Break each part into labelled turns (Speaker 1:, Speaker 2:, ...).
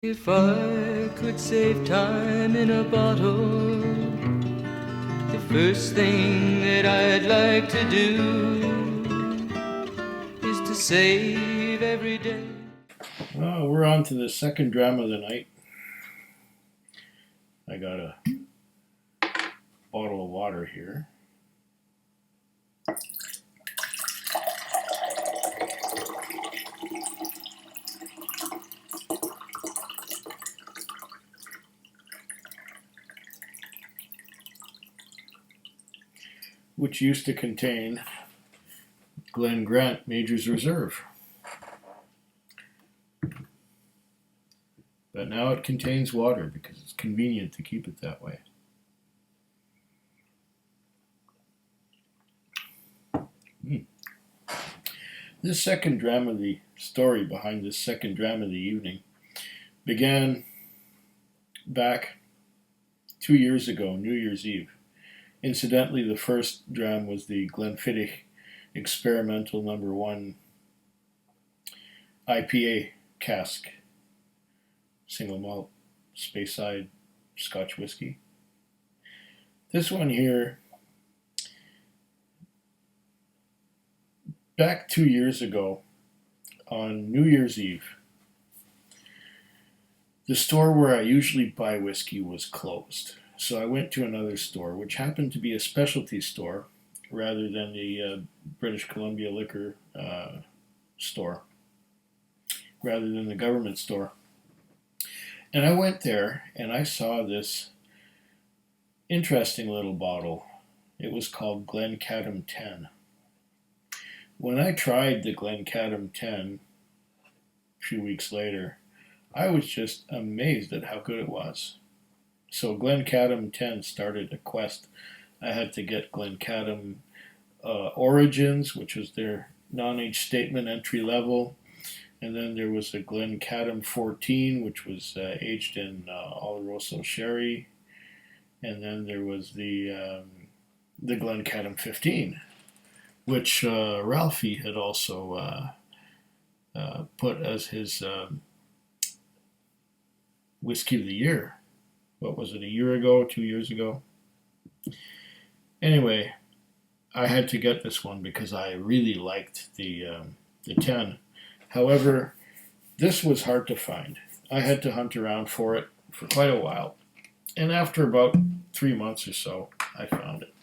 Speaker 1: If I could save time in a bottle, the first thing that I'd like to do is to save every day.
Speaker 2: Well, we're on to the second dram of the night. I got a bottle of water here. Which used to contain Glen Grant Major's Reserve. But now it contains water because it's convenient to keep it that way. This second dram of the story behind this second dram of the evening began back 2 years ago, New Year's Eve. Incidentally, the first dram was the Glenfiddich Experimental Number 1 IPA cask, single malt, Speyside Scotch Whisky. This one here, back 2 years ago, on New Year's Eve, the store where I usually buy whiskey was closed. So I went to another store, which happened to be a specialty store rather than the British Columbia liquor store, rather than the government store. And I went there and I saw this interesting little bottle. It was called Glencadam 10. When I tried the Glencadam 10 a few weeks later, I was just amazed at how good it was. So Glencadam 10 started a quest. I had to get Glencadam Origins, which was their non-age statement entry level. And then there was a Glencadam 14, which was aged in Oloroso sherry. And then there was the Glencadam 15, which Ralphie had also put as his whiskey of the year. What was it, a year ago, 2 years ago? Anyway, I had to get this one because I really liked the 10. However, this was hard to find. I had to hunt around for it for quite a while. And after about 3 months or so, I found it.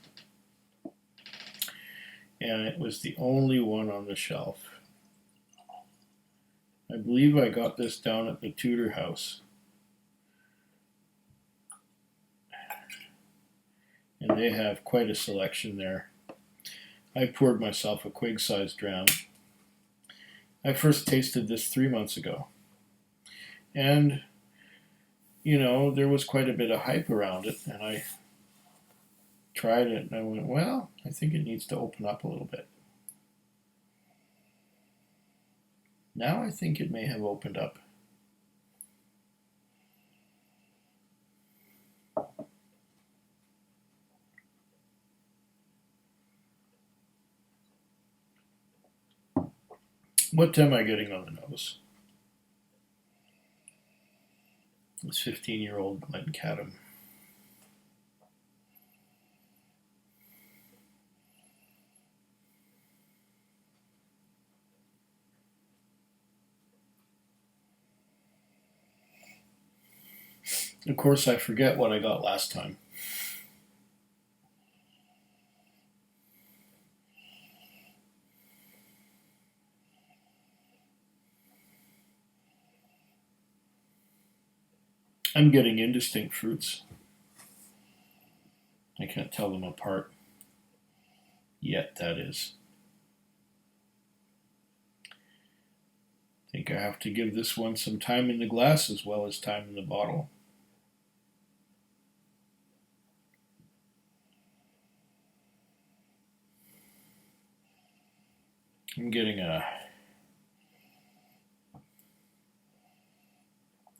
Speaker 2: And it was the only one on the shelf. I believe I got this down at the Tudor House. And they have quite a selection there. I poured myself a quig-sized dram. I first tasted this 3 months ago. And, you know, there was quite a bit of hype around it. And I tried it and I went, well, I think it needs to open up a little bit. Now I think it may have opened up. What am I getting on the nose? This 15-year-old Glencadam. Of course, I forget what I got last time. I'm getting indistinct fruits. I can't tell them apart yet, that is. I think I have to give this one some time in the glass as well as time in the bottle. I'm getting a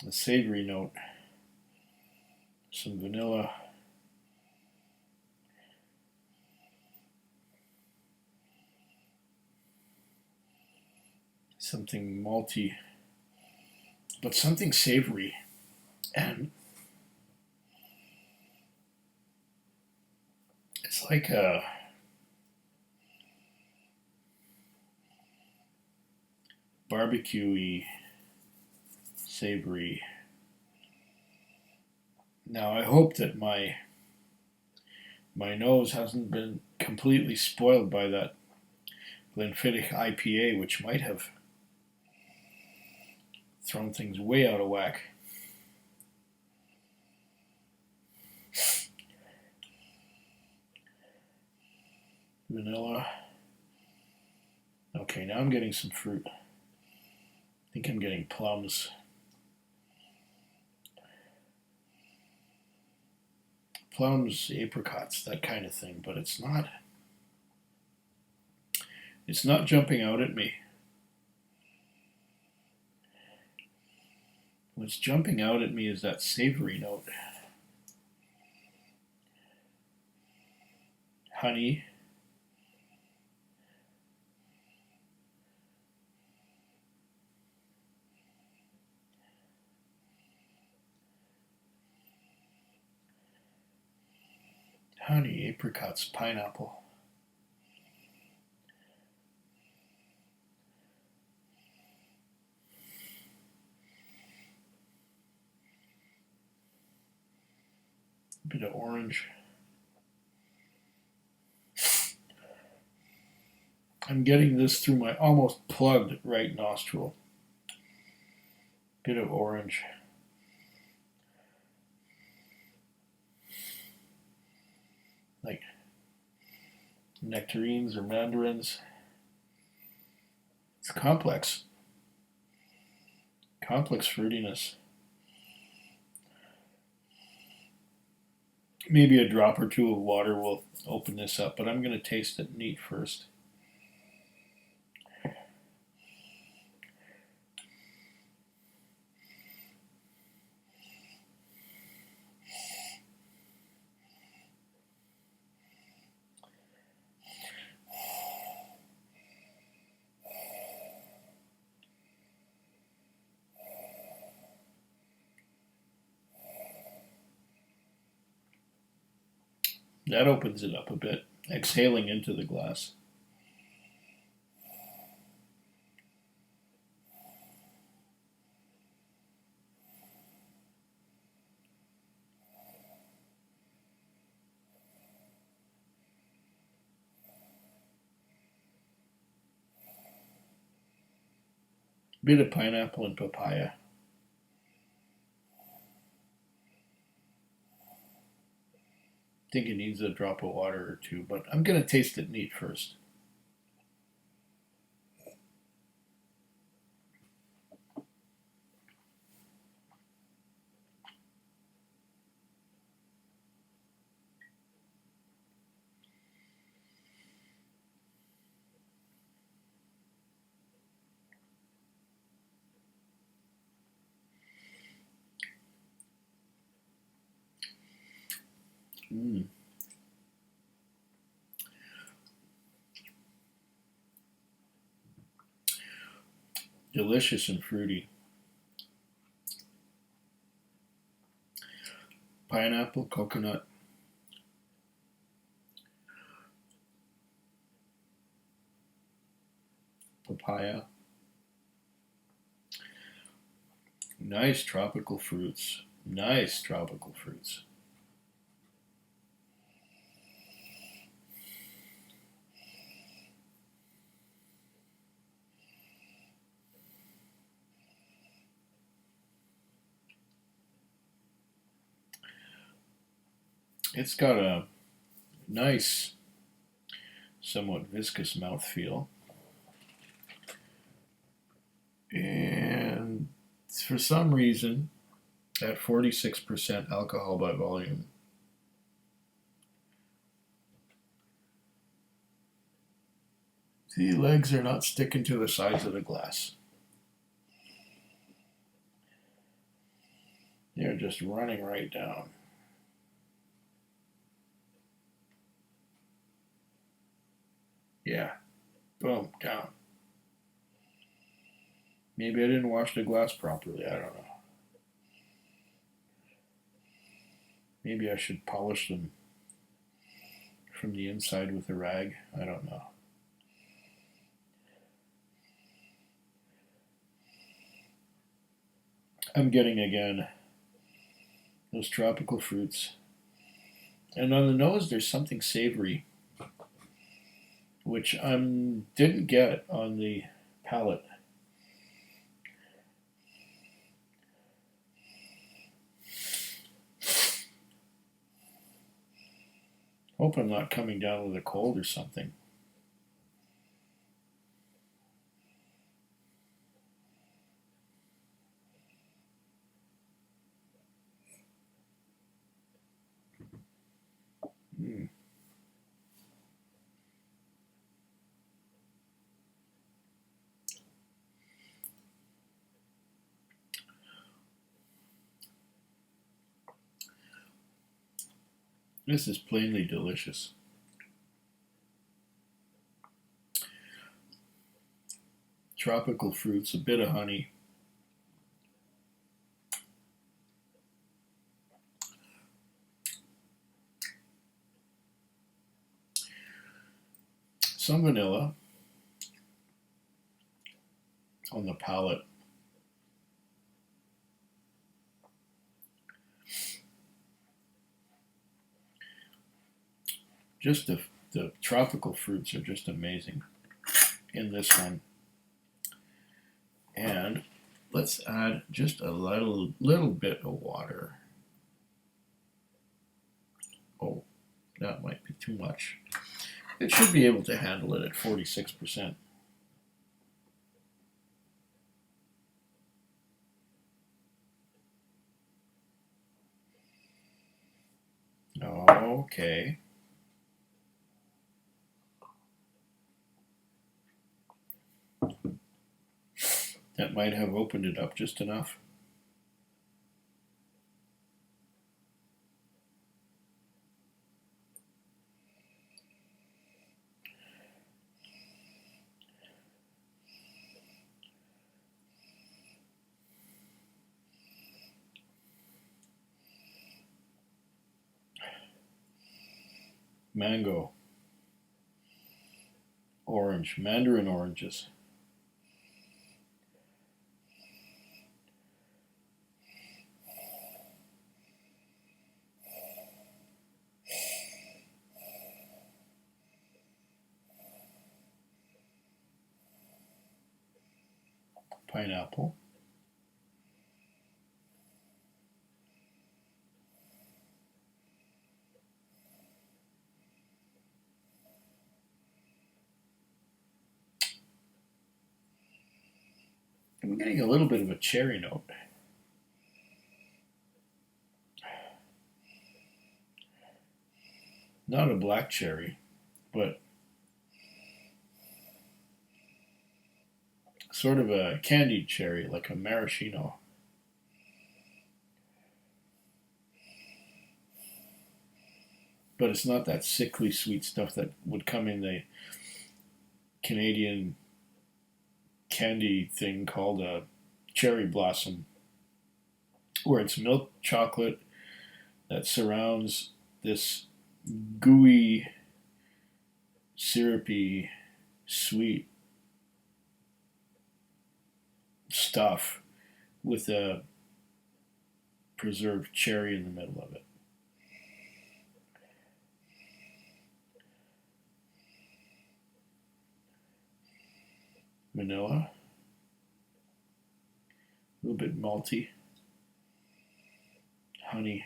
Speaker 2: savory note, some vanilla, something malty, but something savory. And it's like a barbecue-y, savory. Now I hope that my nose hasn't been completely spoiled by that Glenfiddich IPA, which might have thrown things way out of whack. Vanilla. Okay, now I'm getting some fruit. I think I'm getting plums. Plums, apricots, that kind of thing, but it's not jumping out at me. What's jumping out at me is that savory note. Honey. Honey, apricots, pineapple. A bit of orange. I'm getting this through my almost plugged right nostril. Bit of orange. Like nectarines or mandarins. It's complex. Complex fruitiness. Maybe a drop or two of water will open this up, but I'm going to taste it neat first. That opens it up a bit, exhaling into the glass. Bit of pineapple and papaya. I think it needs a drop of water or two, but I'm going to taste it neat first. Mm. Delicious and fruity. Pineapple, coconut. Papaya. Nice tropical fruits. Nice tropical fruits. It's got a nice, somewhat viscous mouthfeel. And for some reason, at 46% alcohol by volume, the legs are not sticking to the sides of the glass. They're just running right down. Yeah, boom, down. Maybe I didn't wash the glass properly. I don't know. Maybe I should polish them from the inside with a rag. I don't know. I'm getting again those tropical fruits. And on the nose, there's something savory, which I didn't get on the palate. Hope I'm not coming down with a cold or something. Mm. This is plainly delicious. Tropical fruits, a bit of honey. Some vanilla on the palate. Just the tropical fruits are just amazing in this one. And let's add just a little bit of water. Oh, that might be too much. It should be able to handle it at 46%. Okay. That might have opened it up just enough. Mango, orange, mandarin oranges. Pineapple. I'm getting a little bit of a cherry note. Not a black cherry, but sort of a candied cherry, like a maraschino. But it's not that sickly sweet stuff that would come in the Canadian candy thing called a cherry blossom, where it's milk chocolate that surrounds this gooey, syrupy, sweet stuff with a preserved cherry in the middle of it. Vanilla, a little bit malty, honey,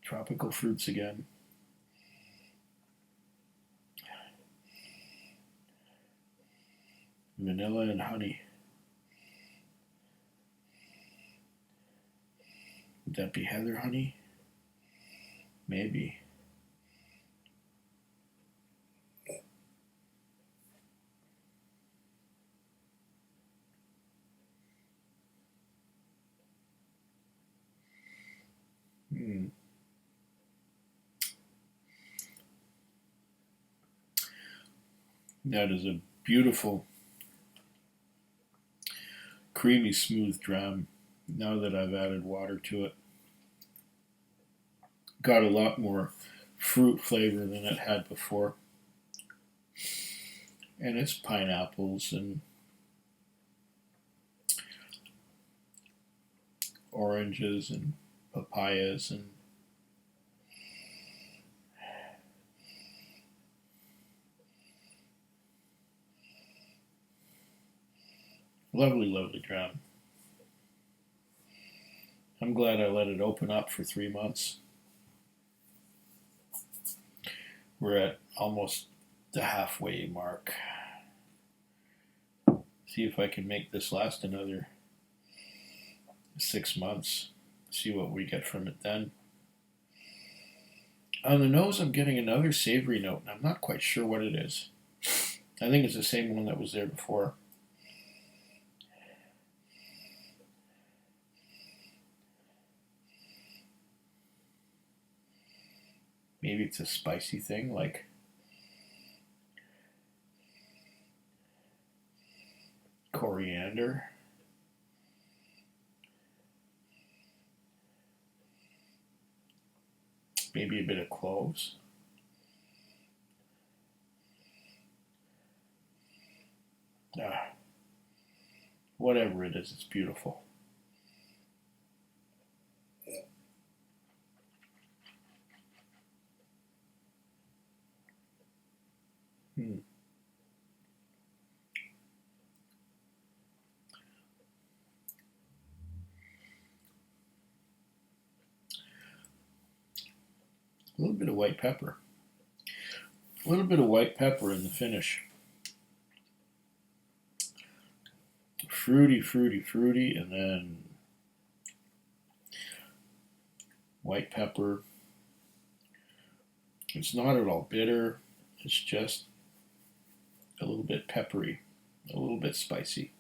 Speaker 2: tropical fruits again. Vanilla and honey. Would that be heather honey? Maybe. That is a beautiful, creamy, smooth dram. Now that I've added water to it, got a lot more fruit flavor than it had before. And it's pineapples and oranges and papayas and lovely, lovely dram. I'm glad I let it open up for 3 months. We're at almost the halfway mark. See if I can make this last another 6 months. See what we get from it then. On the nose, I'm getting another savory note, and I'm not quite sure what it is. I think it's the same one that was there before. Maybe it's a spicy thing, like coriander. Maybe a bit of cloves. Whatever it is, it's beautiful. A little bit of white pepper. A little bit of white pepper in the finish. Fruity, fruity, fruity, and then white pepper. It's not at all bitter. It's just a little bit peppery, a little bit spicy.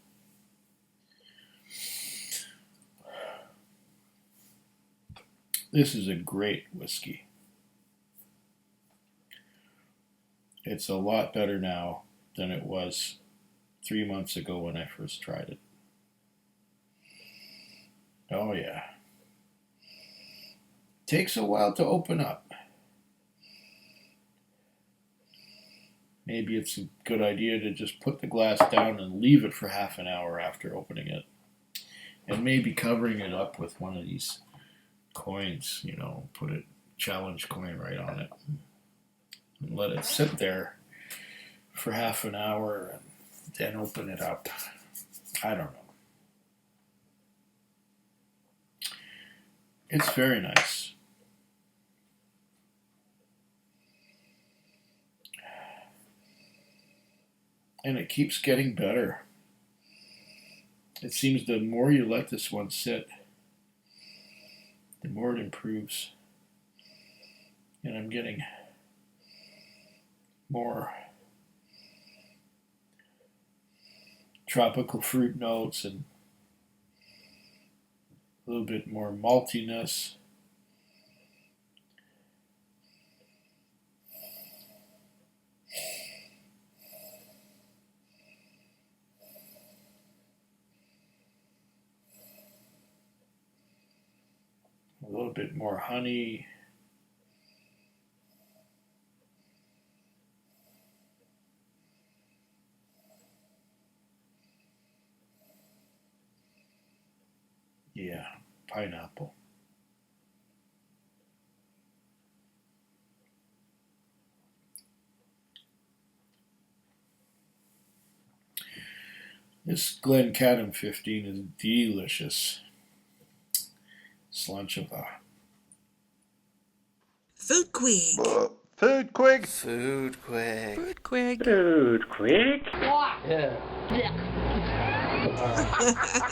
Speaker 2: This is a great whiskey. It's a lot better now than it was 3 months ago when I first tried it. Oh yeah. Takes a while to open up. Maybe it's a good idea to just put the glass down and leave it for half an hour after opening it. And maybe covering it up with one of these coins, you know, put a challenge coin right on it. And let it sit there for half an hour and then open it up. I don't know. It's very nice. And it keeps getting better. It seems the more you let this one sit, the more it improves. And I'm getting more tropical fruit notes and a little bit more maltiness. A little bit more honey. Yeah, pineapple. This Glencadam 15 is delicious. Slanchava.
Speaker 3: Foodquig.
Speaker 4: Foodquig.
Speaker 1: Foodquig.
Speaker 3: Foodquig.
Speaker 4: Foodquig.
Speaker 1: Yeah.